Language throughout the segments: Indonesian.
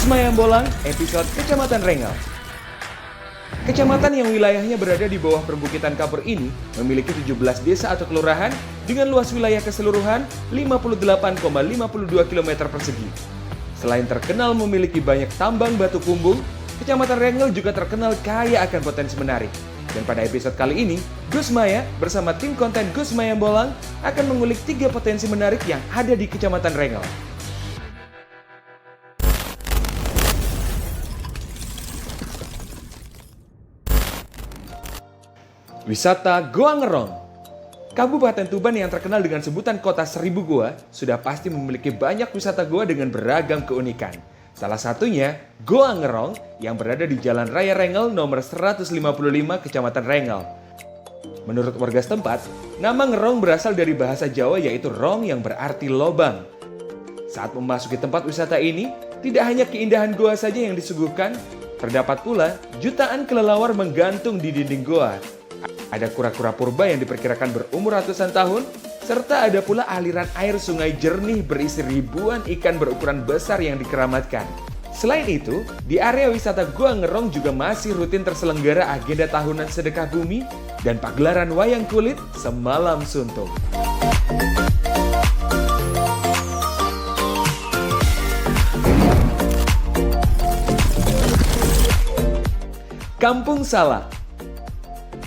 Gus Mayambolang, episode Kecamatan Rengel. Kecamatan yang wilayahnya berada di bawah perbukitan kapur ini memiliki 17 desa atau kelurahan dengan luas wilayah keseluruhan 58,52 km persegi. Selain terkenal memiliki banyak tambang batu kumbung, Kecamatan Rengel juga terkenal kaya akan potensi menarik. Dan pada episode kali ini, Gus Maya bersama tim konten Gus Mayambolang akan mengulik 3 potensi menarik yang ada di Kecamatan Rengel. Wisata Goa Ngerong. Kabupaten Tuban yang terkenal dengan sebutan kota 1000 goa sudah pasti memiliki banyak wisata goa dengan beragam keunikan. Salah satunya Goa Ngerong yang berada di Jalan Raya Rengel nomor 155 Kecamatan Rengel. Menurut warga setempat, nama Ngerong berasal dari bahasa Jawa yaitu rong yang berarti lobang. Saat memasuki tempat wisata ini, tidak hanya keindahan goa saja yang disuguhkan, terdapat pula jutaan kelelawar menggantung di dinding goa. Ada kura-kura purba yang diperkirakan berumur ratusan tahun, serta ada pula aliran air sungai jernih berisi ribuan ikan berukuran besar yang dikeramatkan. Selain itu, di area wisata Goa Ngerong juga masih rutin terselenggara agenda tahunan sedekah bumi dan pagelaran wayang kulit semalam suntuk. Kampung Salak.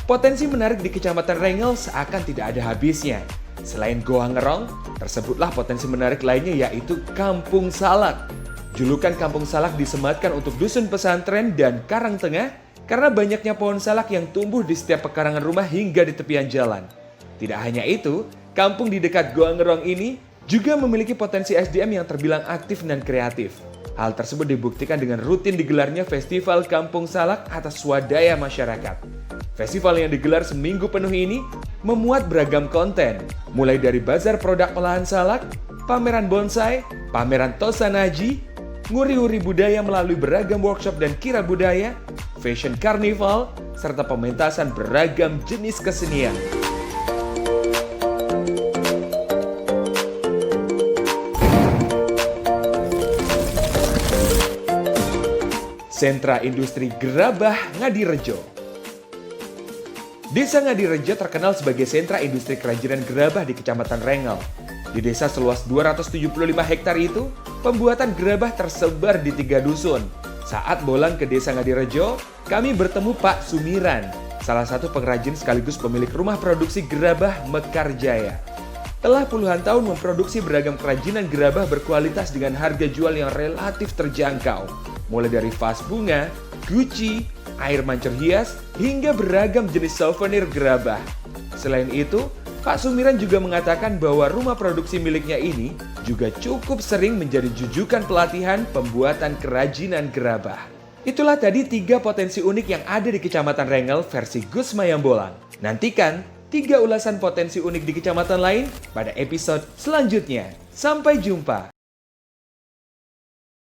Potensi menarik di Kecamatan Rengel seakan tidak ada habisnya. Selain Goa Ngerong, tersebutlah potensi menarik lainnya yaitu Kampung Salak. Julukan Kampung Salak disematkan untuk dusun pesantren dan karang tengah karena banyaknya pohon salak yang tumbuh di setiap pekarangan rumah hingga di tepian jalan. Tidak hanya itu, kampung di dekat Goa Ngerong ini juga memiliki potensi SDM yang terbilang aktif dan kreatif. Hal tersebut dibuktikan dengan rutin digelarnya Festival Kampung Salak atas swadaya masyarakat. Festival yang digelar seminggu penuh ini memuat beragam konten, mulai dari bazar produk olahan salak, pameran bonsai, pameran tosanaji, nguri-nguri budaya melalui beragam workshop dan kira budaya, fashion carnival, serta pementasan beragam jenis kesenian. Sentra Industri Gerabah Ngadirejo. Desa Ngadirejo terkenal sebagai sentra industri kerajinan gerabah di Kecamatan Rengel. Di desa seluas 275 hektar itu, pembuatan gerabah tersebar di 3 dusun. Saat bolang ke desa Ngadirejo, kami bertemu Pak Sumiran, salah satu pengrajin sekaligus pemilik rumah produksi gerabah Mekar Jaya. Telah puluhan tahun memproduksi beragam kerajinan gerabah berkualitas dengan harga jual yang relatif terjangkau. Mulai dari vas bunga, guci, air mancur hias, hingga beragam jenis souvenir gerabah. Selain itu, Pak Sumiran juga mengatakan bahwa rumah produksi miliknya ini juga cukup sering menjadi jujukan pelatihan pembuatan kerajinan gerabah. Itulah tadi 3 potensi unik yang ada di Kecamatan Rengel versi Gus Mayambolang. Nantikan 3 ulasan potensi unik di kecamatan lain pada episode selanjutnya. Sampai jumpa!